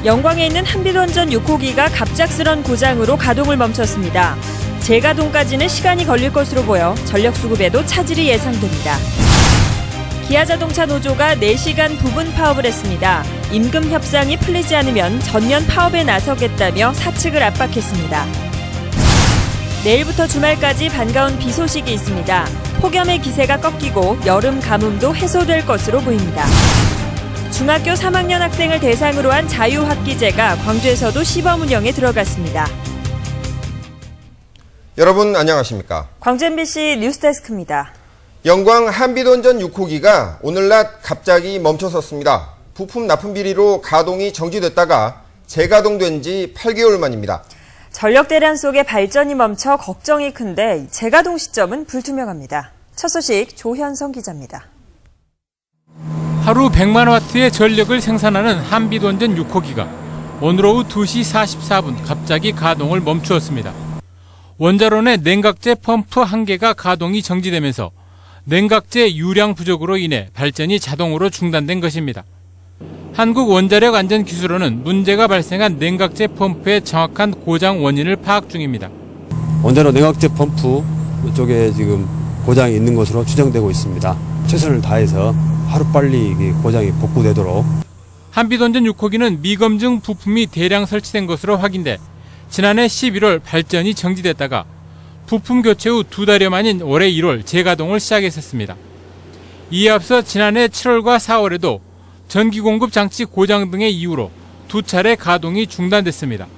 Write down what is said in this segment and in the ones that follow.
영광에 있는 한빛원전 6호기가 갑작스런 고장으로 가동을 멈췄습니다. 재가동까지는 시간이 걸릴 것으로 보여 전력 수급에도 차질이 예상됩니다. 기아자동차 노조가 4시간 부분 파업을 했습니다. 임금 협상이 풀리지 않으면 전면 파업에 나서겠다며 사측을 압박했습니다. 내일부터 주말까지 반가운 비 소식이 있습니다. 폭염의 기세가 꺾이고 여름 가뭄도 해소될 것으로 보입니다. 중학교 3학년 학생을 대상으로 한 자유학기제가 광주에서도 시범 운영에 들어갔습니다. 여러분 안녕하십니까? 광주 MBC 뉴스데스크입니다. 영광 한빛원전 6호기가 오늘 낮 갑자기 멈춰섰습니다. 부품 납품 비리로 가동이 정지됐다가 재가동된 지 8개월 만입니다. 전력 대란 속에 발전이 멈춰 걱정이 큰데 재가동 시점은 불투명합니다. 첫 소식 조현성 기자입니다. 하루 100만 와트의 전력을 생산하는 한빛원전 6호기가 오늘 오후 2시 44분 갑자기 가동을 멈추었습니다. 원자론의 냉각제 펌프 1개가 가동이 정지되면서 냉각제 유량 부족으로 인해 발전이 자동으로 중단된 것입니다. 한국원자력안전기술원은 문제가 발생한 냉각제 펌프의 정확한 고장 원인을 파악 중입니다. 원자로 냉각제 펌프 쪽에 지금 고장이 있는 것으로 추정되고 있습니다. 최선을 다해서 하루빨리 고장이 복구되도록. 한빛원전 6호기는 미검증 부품이 대량 설치된 것으로 확인돼 지난해 11월 발전이 정지됐다가 부품 교체 후 2달여 만인 올해 1월 재가동을 시작했었습니다. 이에 앞서 지난해 7월과 4월에도 전기 공급 장치 고장 등의 이유로 2차례 가동이 중단됐습니다.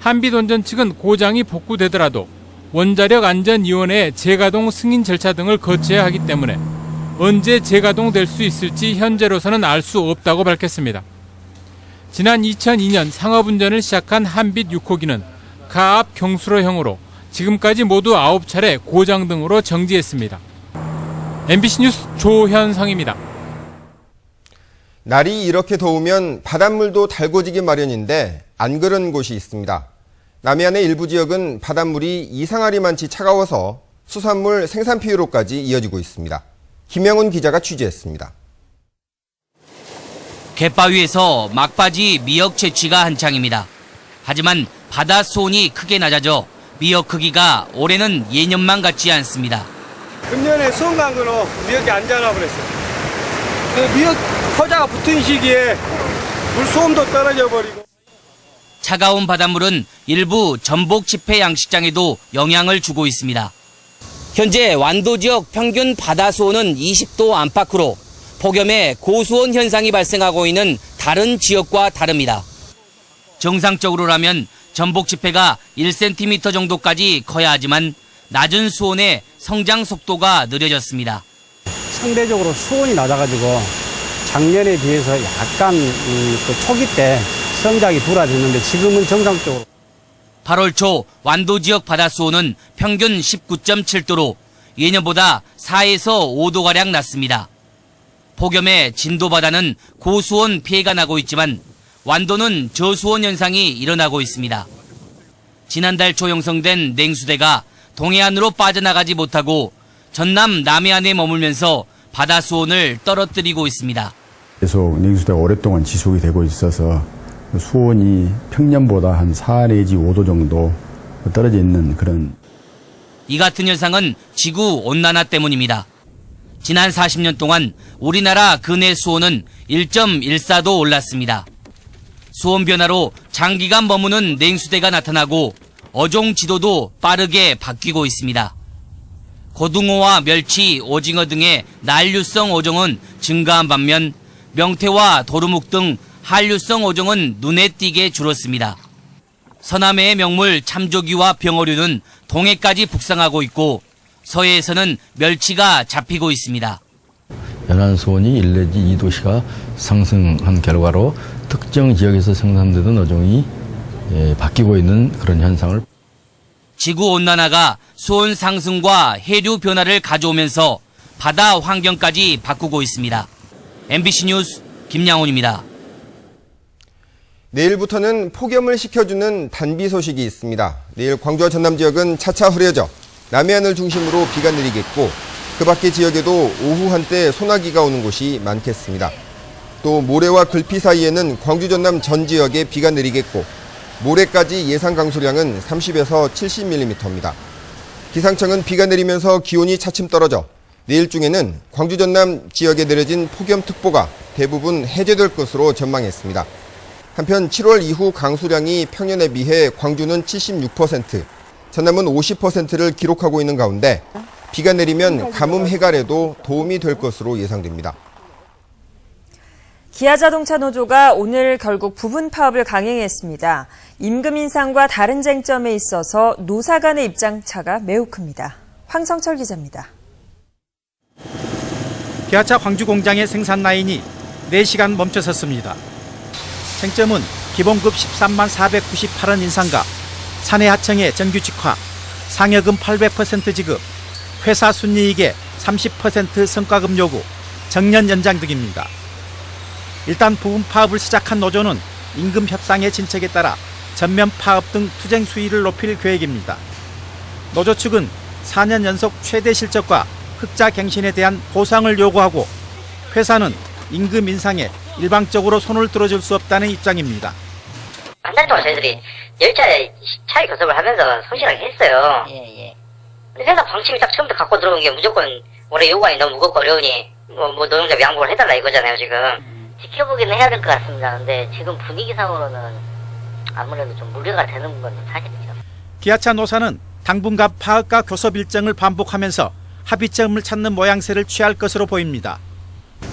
한빛원전 측은 고장이 복구되더라도 원자력안전위원회의 재가동 승인 절차 등을 거쳐야 하기 때문에 언제 재가동될 수 있을지 현재로서는 알 수 없다고 밝혔습니다. 지난 2002년 상업운전을 시작한 한빛 6호기는 가압 경수로형으로 지금까지 모두 9차례 고장 등으로 정지했습니다. MBC 뉴스 조현성입니다. 날이 이렇게 더우면 바닷물도 달궈지기 마련인데 안 그런 곳이 있습니다. 남해안의 일부 지역은 바닷물이 이상하리 많지 차가워서 수산물 생산 피해로까지 이어지고 있습니다. 김영훈 기자가 취재했습니다. 갯바위에서 막바지 미역 채취가 한창입니다. 하지만 바다 수온이 크게 낮아져 미역 크기가 올해는 예년만 같지 않습니다. 금년에 수온 강도로 미역이 안 자라버렸어요. 미역 허자가 붙은 시기에 물소음도 떨어져 버리고. 차가운 바닷물은 일부 전복 집회 양식장에도 영향을 주고 있습니다. 현재 완도 지역 평균 바다 수온은 20도 안팎으로 폭염에 고수온 현상이 발생하고 있는 다른 지역과 다릅니다. 정상적으로라면 전복 지폐가 1cm 정도까지 커야 하지만 낮은 수온에 성장 속도가 느려졌습니다. 상대적으로 수온이 낮아가지고 작년에 비해서 약간 초기 때 성장이 둔화됐는데 지금은 정상적으로. 8월 초 완도 지역 바다 수온은 평균 19.7도로 예년보다 4에서 5도가량 낮습니다. 폭염에 진도 바다는 고수온 피해가 나고 있지만 완도는 저수온 현상이 일어나고 있습니다. 지난달 초 형성된 냉수대가 동해안으로 빠져나가지 못하고 전남 남해안에 머물면서 바다 수온을 떨어뜨리고 있습니다. 계속 냉수대가 오랫동안 지속이 되고 있어서 수온이 평년보다 한 4 내지 5도 정도 떨어져 있는 그런. 이 같은 현상은 지구 온난화 때문입니다. 지난 40년 동안 우리나라 근해 수온은 1.14도 올랐습니다. 수온 변화로 장기간 머무는 냉수대가 나타나고 어종 지도도 빠르게 바뀌고 있습니다. 고등어와 멸치, 오징어 등의 난류성 어종은 증가한 반면 명태와 도루묵 등 한류성 어종은 눈에 띄게 줄었습니다. 서남해의 명물 참조기와 병어류는 동해까지 북상하고 있고 서해에서는 멸치가 잡히고 있습니다. 연안 수온이 1 내지 2도씨가 상승한 결과로 특정 지역에서 생산되던 어종이 바뀌고 있는 그런 현상을. 지구온난화가 수온 상승과 해류 변화를 가져오면서 바다 환경까지 바꾸고 있습니다. MBC 뉴스 김양훈입니다. 내일부터는 폭염을 식혀주는 단비 소식이 있습니다. 내일 광주와 전남 지역은 차차 흐려져 남해안을 중심으로 비가 내리겠고 그 밖의 지역에도 오후 한때 소나기가 오는 곳이 많겠습니다. 또 모레와 글피 사이에는 광주 전남 전 지역에 비가 내리겠고 모레까지 예상 강수량은 30에서 70mm입니다. 기상청은 비가 내리면서 기온이 차츰 떨어져 내일 중에는 광주 전남 지역에 내려진 폭염특보가 대부분 해제될 것으로 전망했습니다. 한편 7월 이후 강수량이 평년에 비해 광주는 76%, 전남은 50%를 기록하고 있는 가운데 비가 내리면 가뭄 해갈에도 도움이 될 것으로 예상됩니다. 기아자동차 노조가 오늘 결국 부분 파업을 강행했습니다. 임금 인상과 다른 쟁점에 있어서 노사 간의 입장차가 매우 큽니다. 황성철 기자입니다. 기아차 광주 공장의 생산 라인이 4시간 멈춰섰습니다. 쟁점은 기본급 13만 498원 인상과 사내 하청의 정규직화, 상여금 800% 지급, 회사 순이익의 30% 성과금 요구, 정년 연장 등입니다. 일단 부분 파업을 시작한 노조는 임금 협상의 진척에 따라 전면 파업 등 투쟁 수위를 높일 계획입니다. 노조 측은 4년 연속 최대 실적과 흑자 갱신에 대한 보상을 요구하고 회사는 임금 인상에 일방적으로 손을 들어줄 수 없다는 입장입니다. 한 달 동안 저희들이 10차례 차이 교섭을 하면서 성실하게 했어요. 근데 회사 방침이 딱 처음부터 갖고 들어온 게 무조건 올해 요구안이 너무 무겁고 어려우니 뭐 노동자 양복을 해달라 이거잖아요 지금. 지켜보기는 해야 될 것 같습니다. 근데 지금 분위기상으로는 아무래도 좀 무리가 되는 건 사실이죠. 기아차 노사는 당분간 파업과 교섭 일정을 반복하면서 합의점을 찾는 모양새를 취할 것으로 보입니다.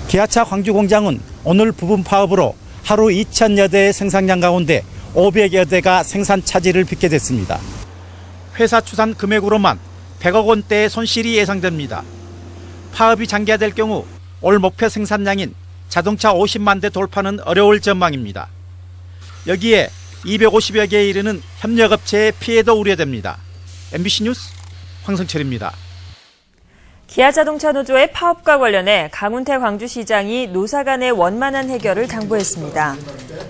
기아차 광주 공장은 오늘 부분 파업으로 하루 2,000여 대의 생산량 가운데 500여 대가 생산 차질을 빚게 됐습니다. 회사 추산 금액으로만 100억 원대의 손실이 예상됩니다. 파업이 장기화될 경우 올 목표 생산량인 자동차 50만 대 돌파는 어려울 전망입니다. 여기에 250여 개에 이르는 협력업체의 피해도 우려됩니다. MBC 뉴스 황성철입니다. 기아자동차 노조의 파업과 관련해 강훈태 광주시장이 노사 간의 원만한 해결을 당부했습니다.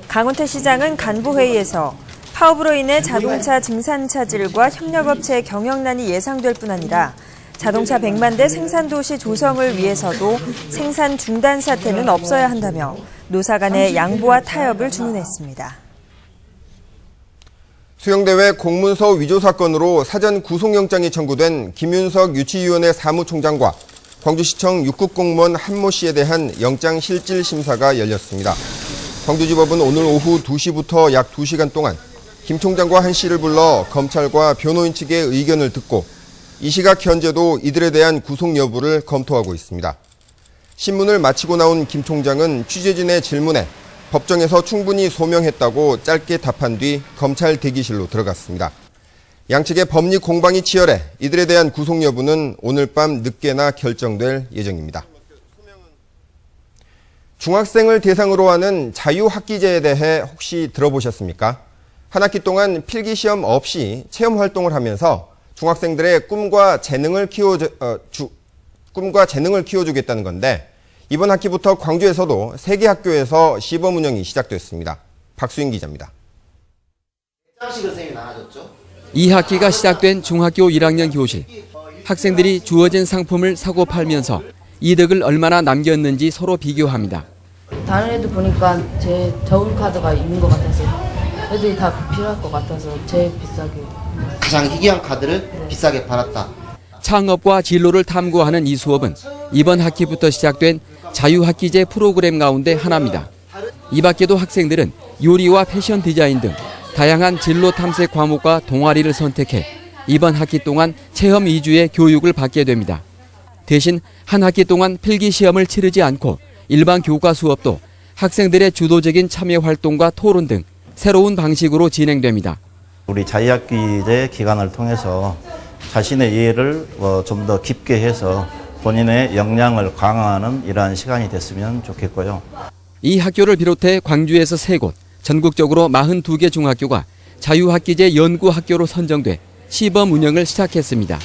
강훈태 시장은 간부회의에서 파업으로 인해 자동차 증산 차질과 협력업체의 경영난이 예상될 뿐 아니라 자동차 100만 대 생산 도시 조성을 위해서도 생산 중단 사태는 없어야 한다며 노사 간의 양보와 타협을 주문했습니다. 수영대회 공문서 위조 사건으로 사전 구속영장이 청구된 김윤석 유치위원회 사무총장과 광주시청 6급 공무원 한모 씨에 대한 영장실질심사가 열렸습니다. 광주지법은 오늘 오후 2시부터 약 2시간 동안 김 총장과 한 씨를 불러 검찰과 변호인 측의 의견을 듣고 이 시각 현재도 이들에 대한 구속 여부를 검토하고 있습니다. 신문을 마치고 나온 김 총장은 취재진의 질문에 법정에서 충분히 소명했다고 짧게 답한 뒤 검찰 대기실로 들어갔습니다. 양측의 법리 공방이 치열해 이들에 대한 구속 여부는 오늘 밤 늦게나 결정될 예정입니다. 중학생을 대상으로 하는 자유학기제에 대해 혹시 들어보셨습니까? 한 학기 동안 필기시험 없이 체험활동을 하면서 중학생들의 꿈과 재능을 키워주겠다는 건데 이번 학기부터 광주에서도 3개 학교에서 시범 운영이 시작됐습니다. 박수인 기자입니다. 이 학기가 시작된 중학교 1학년 교실. 학생들이 주어진 상품을 사고 팔면서 이득을 얼마나 남겼는지 서로 비교합니다. 다른 애들 보니까 제 저울 카드가 있는 것 같아서 애들이 다 필요할 것 같아서 제일 비싸게. 가장 희귀한 카드를 비싸게 팔았다. 창업과 진로를 탐구하는 이 수업은 이번 학기부터 시작된 자유학기제 프로그램 가운데 하나입니다. 이 밖에도 학생들은 요리와 패션 디자인 등 다양한 진로 탐색 과목과 동아리를 선택해 이번 학기 동안 체험 위주의 교육을 받게 됩니다. 대신 한 학기 동안 필기시험을 치르지 않고 일반 교과 수업도 학생들의 주도적인 참여 활동과 토론 등 새로운 방식으로 진행됩니다. 우리 자유학기제 기간을 통해서 자신의 이해를 좀 더 깊게 해서 본인의 역량을 강화하는 이러한 시간이 됐으면 좋겠고요. 이 학교를 비롯해 광주에서 3곳, 전국적으로 42개 중학교가 자유학기제 연구학교로 선정돼 시범 운영을 시작했습니다.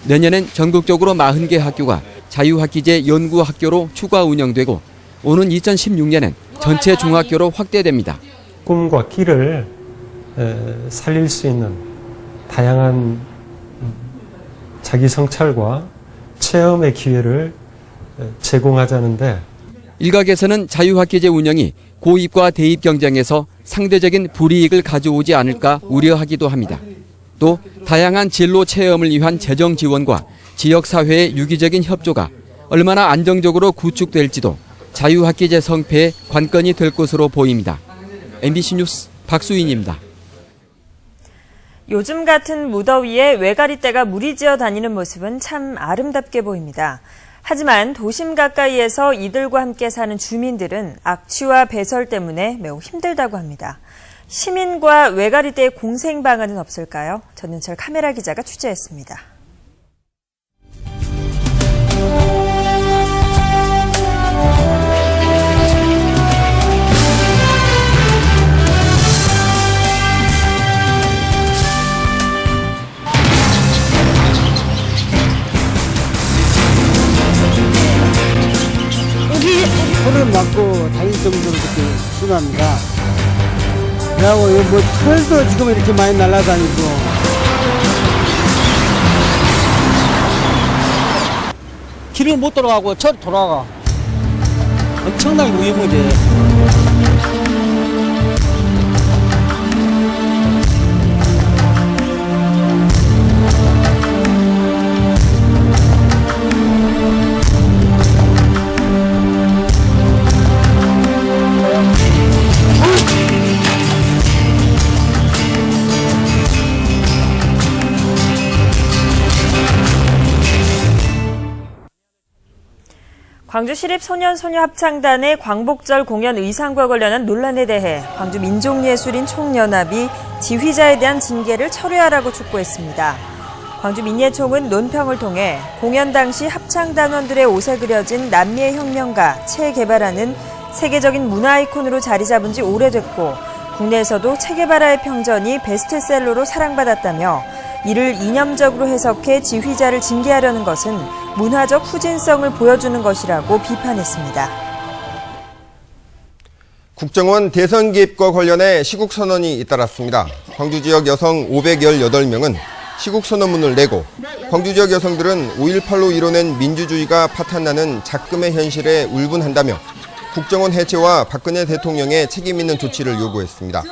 내년엔 전국적으로 40개 학교가 자유학기제 연구학교로 추가 운영되고 오는 2016년엔 전체 중학교로 확대됩니다. 꿈과 끼를 살릴 수 있는 다양한 자기 성찰과 체험의 기회를 제공하자는데 일각에서는 자유학기제 운영이 고입과 대입 경쟁에서 상대적인 불이익을 가져오지 않을까 우려하기도 합니다. 또 다양한 진로 체험을 위한 재정 지원과 지역사회의 유기적인 협조가 얼마나 안정적으로 구축될지도 자유학기제 성패의 관건이 될 것으로 보입니다. MBC 뉴스 박수인입니다. 요즘 같은 무더위에 외가리떼가 무리지어 다니는 모습은 참 아름답게 보입니다. 하지만 도심 가까이에서 이들과 함께 사는 주민들은 악취와 배설 때문에 매우 힘들다고 합니다. 시민과 외가리떼의 공생 방안은 없을까요? 전은철 카메라 기자가 취재했습니다. 손을 맞고 다닐 정도로 그렇게 심합니다. 그리고 뭐 털도 지금 이렇게 많이 날아다니고. 길을 못 돌아가고 저 돌아가. 엄청나게 위험하지. 광주시립소년소녀합창단의 광복절 공연 의상과 관련한 논란에 대해 광주민족예술인 총연합이 지휘자에 대한 징계를 철회하라고 촉구했습니다. 광주민예총은 논평을 통해 공연 당시 합창단원들의 옷에 그려진 남미의 혁명가 체 게바라는 세계적인 문화 아이콘으로 자리 잡은 지 오래됐고 국내에서도 체 게바라의 평전이 베스트셀러로 사랑받았다며 이를 이념적으로 해석해 지휘자를 징계하려는 것은 문화적 후진성을 보여주는 것이라고 비판했습니다. 국정원 대선 개입과 관련해 시국선언이 잇따랐습니다. 광주 지역 여성 518명은 시국선언문을 내고 광주 지역 여성들은 5.18로 이뤄낸 민주주의가 파탄나는 작금의 현실에 울분한다며 국정원 해체와 박근혜 대통령의 책임 있는 조치를 요구했습니다.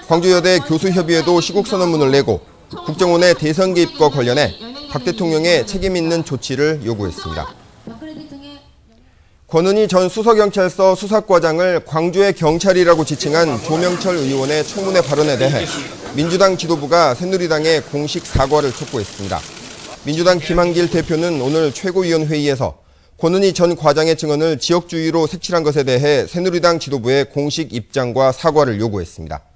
광주여대 교수협의회도 시국선언문을 내고 국정원의 대선 개입과 관련해 박 대통령의 책임 있는 조치를 요구했습니다. 권은희 전 수서경찰서 수사과장을 광주의 경찰이라고 지칭한 조명철 의원의 청문회 발언에 대해 민주당 지도부가 새누리당에 공식 사과를 촉구했습니다. 민주당 김한길 대표는 오늘 최고위원회의에서 권은희 전 과장의 증언을 지역주의로 색칠한 것에 대해 새누리당 지도부의 공식 입장과 사과를 요구했습니다.